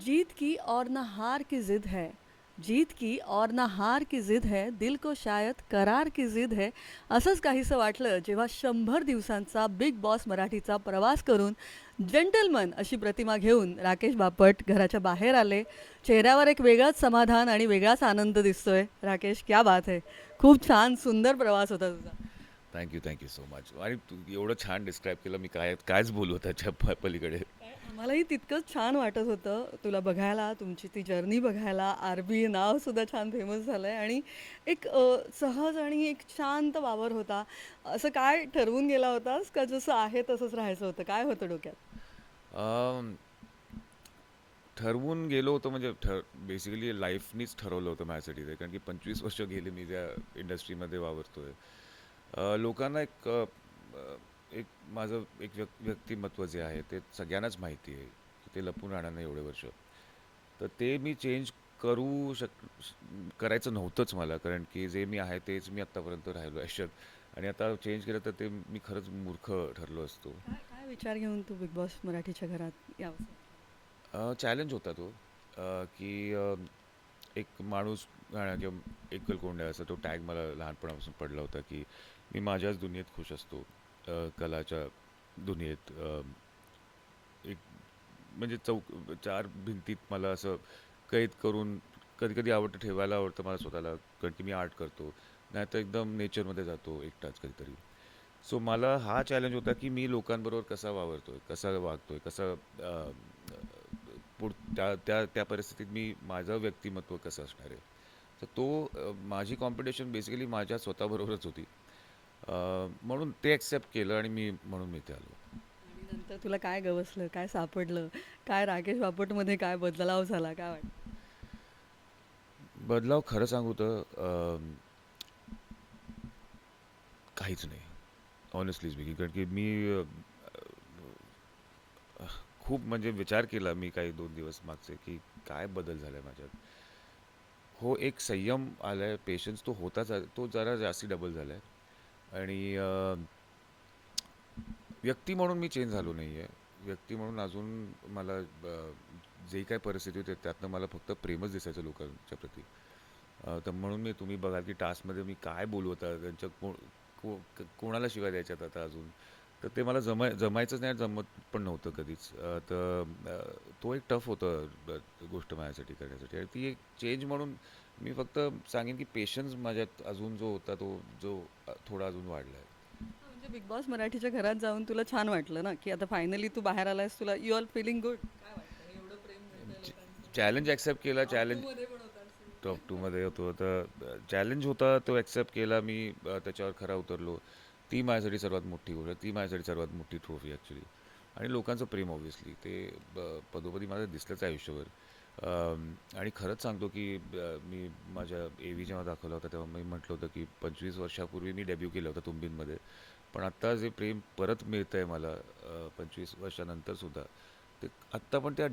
जीत की और न हार की ज़िद है, जीत की और न हार की ज़िद है, दिल को शायद करार की ज़िद है. असंच काहीसं वाटलं जेव्हा 100 दिवसांचा बिग बॉस मराठीचा प्रवास करून जेंटलमन अशी प्रतिमा घेऊन राकेश बापट घराच्या बाहेर आले. चेहऱ्यावर एक वेगळंच समाधान आणि वेगळाच आनंद दिसतोय. राकेश, क्या बात है. खूप छान सुंदर प्रवास होता तुझा. Thank you so much. आणि तू एवढं छान डिस्क्राईब केलं, मी कायच बोलू त्याच्या पलीकडे. काय आम्हालाही तितकंच छान वाटत होतं तुला बघायला, तुमची ती जर्नी बघायला. आरबी नावसुद्धा छान फेमस झालंय आणि एक सहज आणि एक शांत वावर होता. असं काय ठरवून गेला होतास का जसं आहे तसंच राहायचं होतं? काय होतं डोक्यात? अं, ठरवून गेलो होतो म्हणजे बेसिकली लाईफनीच ठरवलं होतं माझ्यासाठी ते, कारण की 25 वर्ष गेली मी त्या इंडस्ट्रीमध्ये वावरतोय. लोकांना एक माझं एक व्यक्तिमत्व जे आहे ते सगळ्यांनाच माहिती आहे की ते लपून राहणार नाही एवढे वर्ष. तर ते मी चेंज करू करायचं नव्हतंच मला, कारण की जे मी आहे तेच मी आत्तापर्यंत राहिलो आयुष्यात, आणि आता चेंज केलं तर ते मी खरंच मूर्ख ठरलो असतो. काय काय विचार घेऊन तू बिग बॉस मराठीच्या घरात यावंसं वाटलं? चॅलेंज होता तो, की एक माणूस किंवा एकलकोंडा असा तो टॅग मला लहानपणापासून पडला होता, की मी माझ्याच दुनियेत खुश असतो. कलाच्या दुनियेत, एक म्हणजे चार भिंतीत मला असं कैद करून कधी कधी ठेवायला आवडतं मला स्वतःला, कारण की मी आर्ट करतो. नाहीतर एकदम नेचरमध्ये जातो एकटाच कधीतरी. सो मला हा चॅलेंज होता, की मी लोकांबरोबर कसा वावरतोय, कसा वागतोय, कसं त्या त्या त्या परिस्थितीत मी माझं व्यक्तिमत्व कसं असणार आहे. तर माझी कॉम्पिटिशन बेसिकली माझ्या स्वतःबरोबरच होती. अ, म्हणून ते ॲक्सेप्ट केलं आणि म्हणून मी इथे आलो. आणि नंतर तुला काय गवसलं? काय सापडलं? काय राकेश बापटमध्ये काय बदलाव झाला? काय वाटतं? बदलाव खरं सांगू तर काहीच नाही, ऑनेस्टली स्पीकिंग. कारण की मी खूप म्हणजे विचार केला मी काही 2 दिवस मागचे, की काय बदल झाला आहे माझ्यात. हो, एक संयम आला आहे, पेशन्स तो होताच आहे, तो जरा जास्ती डबल झाला आहे. आणि व्यक्ती म्हणून मी चेंज झालो नाही आहे. व्यक्ती म्हणून अजून मला जे काही परिस्थिती होती त्यातनं मला फक्त प्रेमच दिसायचं लोकांच्या प्रती. तर म्हणून तुम्ही बघाल की टास्कमध्ये मी काय बोलू आता, त्यांच्या कोणाला शिवाय द्यायच्यात आता अजून. तर ते मला जमायचंच नाही, जमत पण नव्हतं कधीच. तो एक टफ होतं गोष्ट माझ्यासाठी करण्यासाठी, आणि ती एक चेंज म्हणून मी फक्त सांगेन की पेशन्स माझ्यात अजून जो होता तो थोडा अजून वाढला आहे. म्हणजे बिग बॉस मराठीच्या घरात जाऊन तुला छान वाटलं ना, की आता फायनली तू बाहेर आलायस, तुला यू आर फीलिंग गुड. काय वाटतं? एवढं प्रेम मिळतंय लोकांचं. चॅलेंज ॲक्सेप्ट केला. टॉप 2 मध्ये पण होतास टॉप तू. टूमध्ये होतो तर चॅलेंज होता, तो ॲक्सेप्ट केला मी. त्याच्यावर खरा उतरलो. ती माझ्यासाठी सर्वात मोठी गोष्ट, ती माझ्यासाठी सर्वात मोठी ट्रॉफी ॲक्च्युली. आणि लोकांचं प्रेम ऑब्व्हियसली ते पदोपदी मला दिसलंच आयुष्यभर. आणि खरंच सांगतो की मी माझ्या एव्ही जेव्हा दाखवला होता तेव्हा मी म्हटलं होतं की 25 वर्षापूर्वी मी डेब्यू केलं होतं तुंबींमध्ये. पण आत्ता जे प्रेम परत मिळतं आहे मला 25 वर्षानंतरसुद्धा, ते आत्ता पण त्या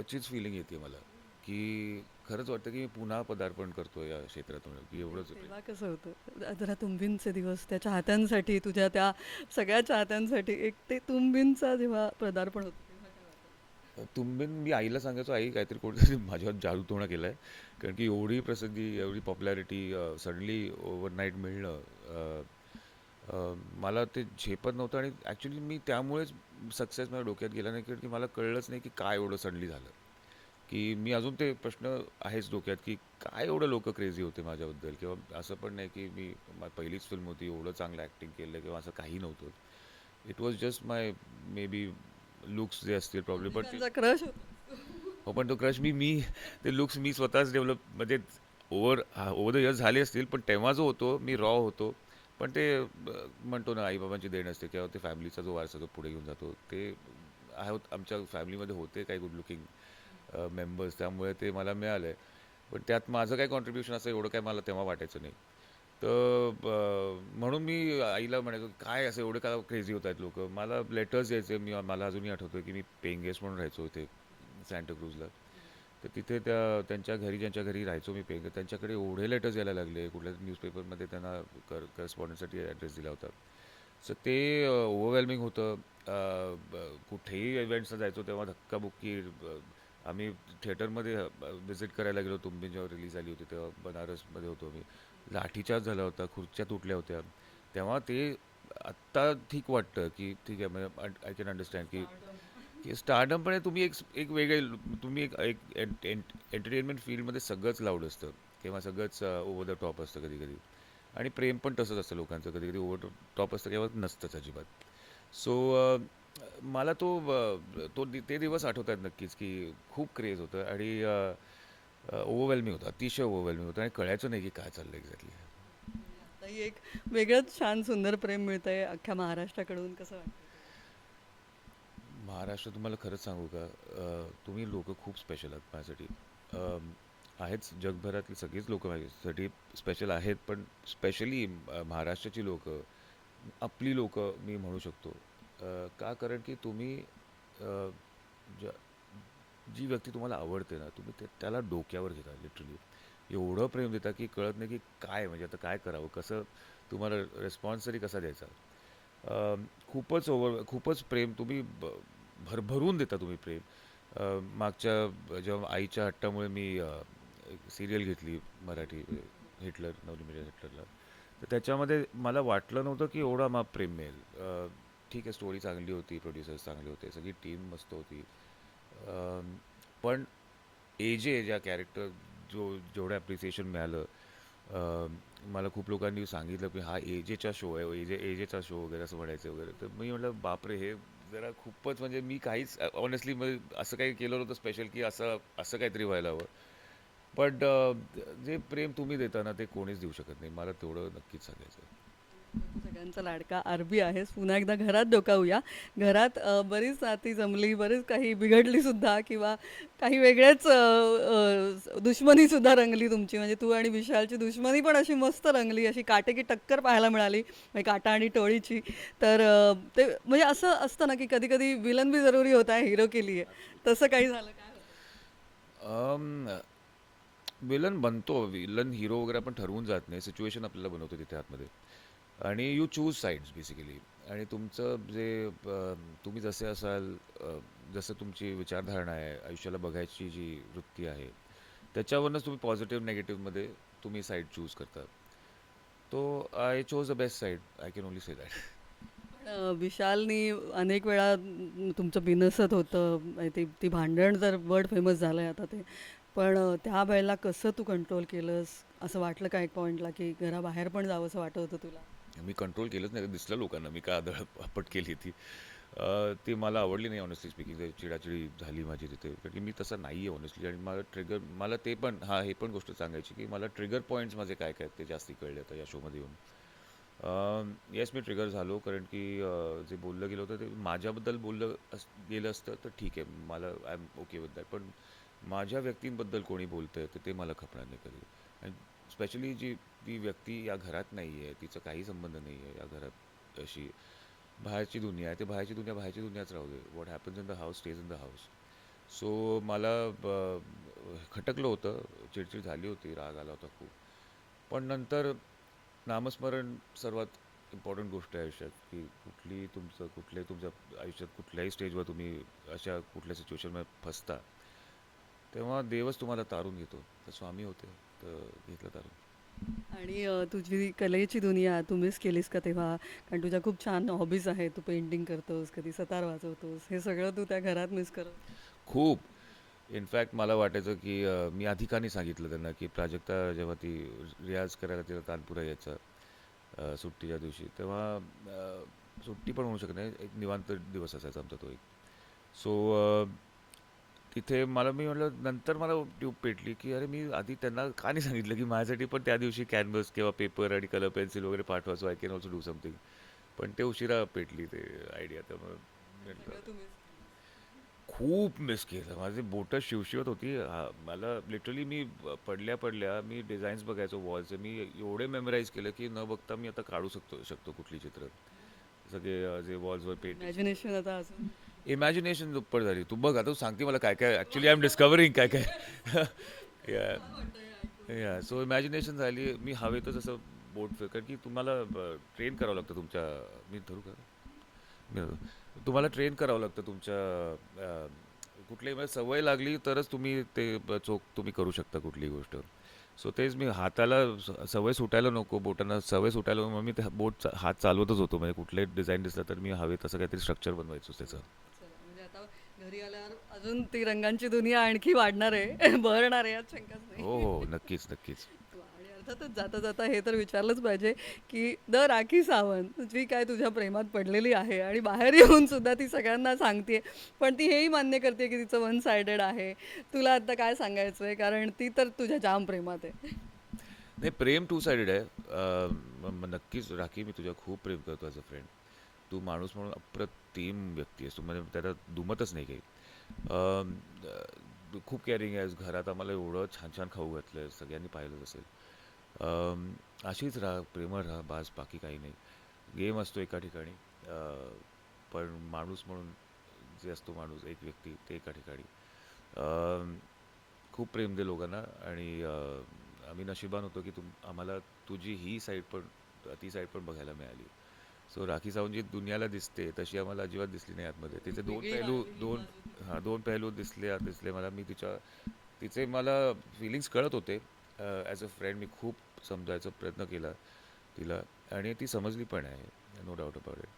चीच फिलिंग येते मला, की खरंच वाटतं की मी पुन्हा पदार्पण करतो या क्षेत्रात, म्हणजे की एवढंच प्रेम. तेव्हा कसं होतं? जरा तुंबींचे दिवस त्या चाहत्यांसाठी, तुझ्या त्या सगळ्या चाहत्यांसाठी एक ते तुंबींचा जेव्हा पदार्पण होतं तेव्हा काय वाटतं? तुंबीन मी आईला सांगायचो, आई काहीतरी कोणतरी माझ्यावर जादूटोणा केला आहे. कारण की एवढी प्रसिद्धी, एवढी पॉप्युलॅरिटी सडनली ओव्हरनाईट मिळणं, मला ते झेपत नव्हतं. आणि ॲक्च्युली मी त्यामुळेच सक्सेस माझ्या डोक्यात गेला नाही, कारण की मला कळलंच नाही की काय एवढं सडनली झालं. की मी अजून ते प्रश्न आहेच डोक्यात, की काय एवढं लोकं क्रेझी होते माझ्याबद्दल, किंवा असं पण नाही की पहिलीच फिल्म होती, एवढं चांगलं ॲक्टिंग केलं किंवा असं काही नव्हतं. It was just my may be looks जे असतील प्रॉब्लेम, पण ते अनेकांचा क्रश होता. हो, पण तो क्रश मी मी ते लुक्स मी स्वतःच डेव्हलप, म्हणजे ओव्हर द इयर्स झाले असतील, पण तेव्हा जो होतो मी रॉ होतो. पण ते म्हणतो ना, आई-बाबांची देण असते किंवा ते फॅमिलीचा जो वारसा तो पुढे घेऊन जातो. ते आमच्या फॅमिलीमध्ये होते काही गुड लुकिंग मेंबर्स, त्यामुळे ते मला मिळालं. पण त्यात माझं काही कॉन्ट्रिब्युशन असं एवढं काही मला तेव्हा वाटायचं नाही. तर म्हणून मी आईला म्हणायचो, "काय असं एवढे का क्रेझी होत आहेत लोकं?" मला लेटर्स यायचे. मला अजूनही आठवतं की मी पेइंग गेस्ट म्हणून राहायचो इथे सॅन्टा तर तिथे त्यांच्या घरी, ज्यांच्या घरी राहायचो मी पेइंग, त्यांच्याकडे एवढे लेटर्स यायला लागले. कुठल्या न्यूजपेपरमध्ये त्यांना करस्पॉन्डन्ससाठी ॲड्रेस दिला होता. सो ते ओव्हरवेल्मिंग होतं. कुठेही इव्हेंट्सला जायचो तेव्हा धक्काबुक्की, आम्ही थिएटरमध्ये व्हिजिट करायला गेलो. तुम्ही जेव्हा रिलीज झाली होती तेव्हा बनारसमध्ये होतो आम्ही. लाठीचार्ज झाला होता, खुर्च्या तुटल्या होत्या. तेव्हा ते आत्ता ठीक वाटतं, की ठीक आहे म्हणजे आय कॅन अंडरस्टँड की स्टारडम पण आहे. तुम्ही एक वेगळे तुम्ही एक एक एंटरटेनमेंट फील्डमध्ये सगळंच लाऊड असतं किंवा सगळंच ओव्हर द टॉप असतं कधी कधी. आणि प्रेम पण तसंच असतं लोकांचं, कधी कधी ओव्हर टॉप असतं किंवा नसतंच अजिबात. सो मला ते दिवस आठवत आहेत नक्कीच, की खूप क्रेज होतं आणि ओव्हरवेल्मिंग होतं, अतिशय ओव्हरवेल्मिंग होतं आणि कळायचं नाही की काय चाललं एक्झॅक्टली. आताही एक वेगळंच छान सुंदर प्रेम मिळतंय अख्ख्या महाराष्ट्राकडून, कसं वाटतंय तुम्हाला? महाराष्ट्र तुम्हाला खरंच सांगू का, तुम्ही लोक खूप स्पेशल आहात माझ्यासाठी. आहेच, जगभरातली सगळीच लोक माझ्यासाठी स्पेशल आहेत, पण स्पेशली महाराष्ट्राची लोक, आपली लोक मी म्हणू शकतो. का, कारण की तुम्ही अ, ज- जी व्यक्ती तुम्हाला आवडते ना, तुम्ही त्याला डोक्यावर घेता लिटरली. एवढं प्रेम देता की कळत नाही की काय, म्हणजे आता काय करावं, कसं तुम्हाला रिस्पॉन्स तरी कसा द्यायचा. खूपच प्रेम तुम्ही भरभरून देता तुम्ही प्रेम. मागच्या जेव्हा आईच्या हट्टामुळे मी एक सिरियल घेतली मराठी, हिटलर, नवलिमिटेड हिटलरला. तर त्याच्यामध्ये मला वाटलं नव्हतं की एवढं माप प्रेम मिळेल. ठीक आहे, स्टोरी चांगली होती, प्रोड्युसर्स चांगले होते, सगळी टीम मस्त होती. पण एजे ज्या कॅरेक्टर जेवढं ॲप्रिसिएशन मिळालं, मला खूप लोकांनी सांगितलं की हा एजेचा शो आहे, एजेचा शो वगैरे असं म्हणायचं वगैरे. तर मी म्हटलं बापरे, हे जरा खूपच, म्हणजे मी काहीच ऑनेस्टली म्हणजे असं काही केलं नव्हतं स्पेशल की असं असं काहीतरी व्हायला हवं. पण जे प्रेम तुम्ही देता ना, ते कोणीच देऊ शकत नाही, मला तेवढं नक्कीच सांगायचं आहे. तू सगळ्यांचा लाडका आरबी आहेस. पुन्हा एकदा घरात डोकावूया. घरात बरीच नाती जमली, बरीच काही बिघडली सुद्धा किंवा काही वेगळ्याच दुश्मनी सुद्धा रंगली तुमची. म्हणजे तू आणि विशालची दुश्मनी पण अशी मस्त रंगली, अशी काटेकी टक्कर पाहायला मिळाली, म्हणजे काटा आणि टोळीची. तर ते म्हणजे असं असतं ना, की कधी-कधी विलन भी जरुरी होता है हीरो के लिए. तसं काही झालं, काय होतं? विलन बनतो, विलन हिरो वगैरे आपण ठरवून जात नाही, सिच्युएशन आपल्याला बनवतो तिथे आतमध्ये. आणि यू चूज साईड्स बेसिकली. आणि तुमचं जे तुम्ही जसे असाल, जसं तुमची विचारधारणा आहे, आयुष्याला बघायची जी वृत्ती आहे, त्याच्यावरूनच तुम्ही पॉझिटिव्ह नेगेटिव्हमध्ये तुम्ही साईड चूज करता. तो I chose the best side, I can only say that. पण विशालनी अनेक वेळा तुमचं बिनसत होतं. ती ती भांडण तर वर्ल्ड फेमस झालंय आता ते. पण त्यावेळेला कसं तू कंट्रोल केलंस? असं वाटलं का एक पॉइंटला, की घराबाहेर पण जावंसं वाटत होतं तुला? मी कंट्रोल केलंच नाही, ते दिसलं लोकांना मी का आदळपट केली ती. ती मला आवडली नाही ऑनेस्टली स्पीकिंग. चिडाचिडी झाली माझी तिथे, कारण की मी तसा नाही आहे ऑनेस्टली. आणि मला ते पण, हां, हे पण गोष्ट सांगायची की मला ट्रिगर पॉईंट्स माझे काय काय ते जास्ती कळले आता या शोमध्ये येऊन. येस, मी ट्रिगर झालो, कारण की जे बोललं गेलं होतं ते माझ्याबद्दल गेलं असतं तर ठीक आहे, मला I am okay with that. पण माझ्या व्यक्तींबद्दल कोणी बोलतंय तर ते मला खपणार नाही कधी. आणि स्पेशली ती व्यक्ती या घरात नाही आहे, तिचा काही संबंध नाही आहे या घरात. अशी बाहेरची दुनिया आहे, ते बाहेरची दुनियाच राहू दे. What happens in the house stage in the house. So मला खटकलं होतं, चिडचिड झाली होती, राग आला होता खूप. पण नंतर नामस्मरण सर्वात इम्पॉर्टंट गोष्ट आहे आयुष्यात, की कुठल्याही तुमच्या आयुष्यात कुठल्याही स्टेजवर तुम्ही अशा कुठल्या सिच्युएशनमध्ये फसता, तेव्हा देवच तुम्हाला तारून घेतो. तर स्वामी होते, तर घेतलं तारून. आणि तुझी कलेची दुनिया तू मिस केलीस का तेव्हा? कारण तुझ्या खूप छान हॉबीज आहेत. तू पेंटिंग करतोस, कधी सतार वाजवतोस. हे सगळं तू त्या घरात मिस करत होतीस? खूप. इनफॅक्ट मला वाटायचं की मी आधी का नाही सांगितलं त्यांना, की प्राजक्ता जेव्हा ती रियाज करायला तिला तानपुरा यायचा सुट्टीच्या दिवशी, तेव्हा सुट्टी पण होऊ शकत नाही, एक निवांत दिवस असायचा आमचा तो एक. सो तिथे मी म्हटलं, नंतर मला ट्यूब पेटली की अरे, मी आधी त्यांना का नाही सांगितलं की माझ्यासाठी पण त्या दिवशी कॅनव्हस किंवा पेपर आणि कलर पेन्सिल वगैरे पाठवायचो, I can also do something. पण ते उशिरा पेटली ते आयडिया, त्यामुळे म्हटलं. सगळं तू मिस केलंस. खूप मिस केलं. माझी बोटं शिवशिवत होती. मला लिटरली मी पडल्या पडल्या मी डिझाईन्स बघायचो वॉलचे. मी एवढे मेमराईज केलं की न बघता मी आता काढू शकतो शकतो कुठली चित्र. सगळे जे वॉल्सवर पेंटिंग्स वगैरे. इमॅजिनेशन आता अजून. इमॅजिनेशन दुप्पट झाली. तू बघ आता, तू सांगते मला काय काय, ॲक्च्युली आय एम डिस्कवरिंग काय काय. या छान वाटतंय हे ऐकून. या सो इमॅजिनेशन झाली. मी हवेतच असं बोट कारण की तुम्हाला ट्रेन करावं लागतं तुमच्या. मी धरू का? तुम्हाला ट्रेन करावं लागतं तुमच्या कुठलीही म्हणजे सवय लागली तरच तुम्ही ते चोख तुम्ही करू शकता कुठलीही गोष्ट. सो तेच मी हाताला सवय सुटायला नको, बोटांना सवय सुटायला नको म्हणून मी ते हात चालवतच होतो. म्हणजे कुठलंही डिझाईन दिसलं तर मी हवे तसं काहीतरी स्ट्रक्चर बनवायचो त्याचं. चला, म्हणजे आता घरी आल्यावर अजून ती रंगांची दुनिया आणखी वाढणार आहे, बहरणार आहे, यात शंकाच हो, नाही. हो. नक्कीच, नक्कीच. वा, आणि अर्थातच जाता जाता हे तर विचारलंच पाहिजे की द राखी सावंत जी काय तुझ्या प्रेमात पडलेली आहे आणि बाहेर येऊन सुद्धा ती सगळ्यांना सांगते, पण ती हेही मान्य करते की तिचं वन सायडेड आहे. तुला आता काय सांगायचं आहे, कारण ती तर तुझ्या जाम प्रेमात आहे. नाही, प्रेम टू साइडेड आहे. नक्कीच राखी, मी तुझ्या खूप प्रेम करतो ॲज अ फ्रेंड. तू माणूस म्हणून अप्रतिम व्यक्ती आहेस तू, म्हणजे त्याला दुमतच नाही काही. अम, तू खूप केअरिंग आहेस. घरात आम्हाला एवढं छान छान खाऊ घातलं सगळ्यांनी पाहिलंच असेल. अशीच राहा, प्रेमळ राहा, बास, बाकी काही नाही. गेम असतो एका ठिकाणी, पण माणूस म्हणून जे असतो माणूस, एक व्यक्ती, ते एका ठिकाणी. अम, खूप प्रेम दे लोकांना. आणि आम्ही नशिबान होतो की आम्हाला तुझी ही साईड पण, ती साईड पण बघायला मिळाली. सो राखी सावंत जी दुनियाला दिसते तशी आम्हाला अजिबात दिसली नाही आतमध्ये. तिचे दोन वेगळी पैलू, ही दोन, बाजू तिची. हां, दोन पैलू दिसले दिसले मला. तिचे मला फिलिंग्स कळत होते. ॲज अ फ्रेंड मी खूप समजायचा प्रयत्न केला तिला, आणि ती समजली पण आहे. No doubt about it.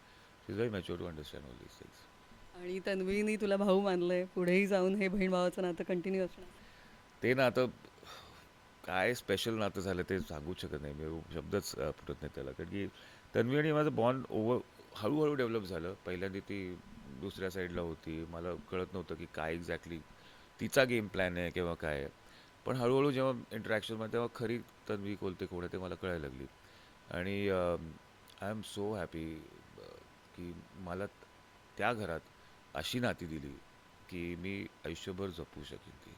She is very mature to understand all these things. आणि तन्वीनी तुला भाऊ मानलंय, पुढेही जाऊन हे बहीण भावाचं नातं कंटिन्यू असणार. ते ना आता काय स्पेशल नातं झालं ते सांगूच शकत नाही मी. शब्दच फुटत नाही त्याला. कारण की तन्वी आणि माझं बॉन्ड हळूहळू डेव्हलप झालं. पहिल्यांदा ती दुसऱ्या साईडला होती. मला कळत नव्हतं की काय एक्झॅक्टली तिचा गेम प्लॅन आहे किंवा काय आहे. पण हळूहळू जेव्हा इंटरॅक्शन, तेव्हा खरी तन्वी कोलते कोण आहे ते मला कळायला लागली. आणि आय एम सो हॅपी की मला त्या घरात अशी नाती दिली की मी आयुष्यभर जपू शकेन ती.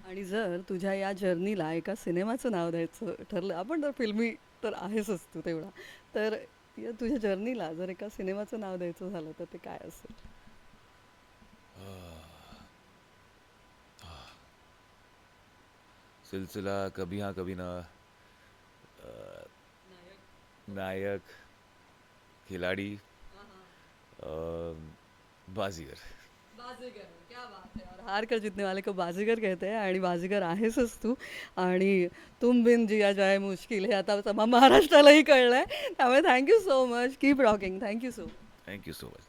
आणि जर तुझ्या या जर्नीला एका सिनेमाचं नाव द्यायचं ठरलं, आपण तर फिल्मी तर आहेसच तू तेवढा, तर या तुझ्या जर्नीला जर एका सिनेमाचं नाव द्यायचं झालं तर ते काय असेल? सिलसिला, कभी हाँ कभी ना, नायक, खिलाडी, बाजीगर. बाजीगर, क्या बात है. और हार कर जीतने वाले को बाजीगर कहते हैं आणि बाजीगर आहेसच तू. आणि तुम बिन जिया जाए मुश्किल हे आता महाराष्ट्रालाही कळलंय. त्यामुळे thank you so much, keep rocking. Thank you so much. Thank you so much.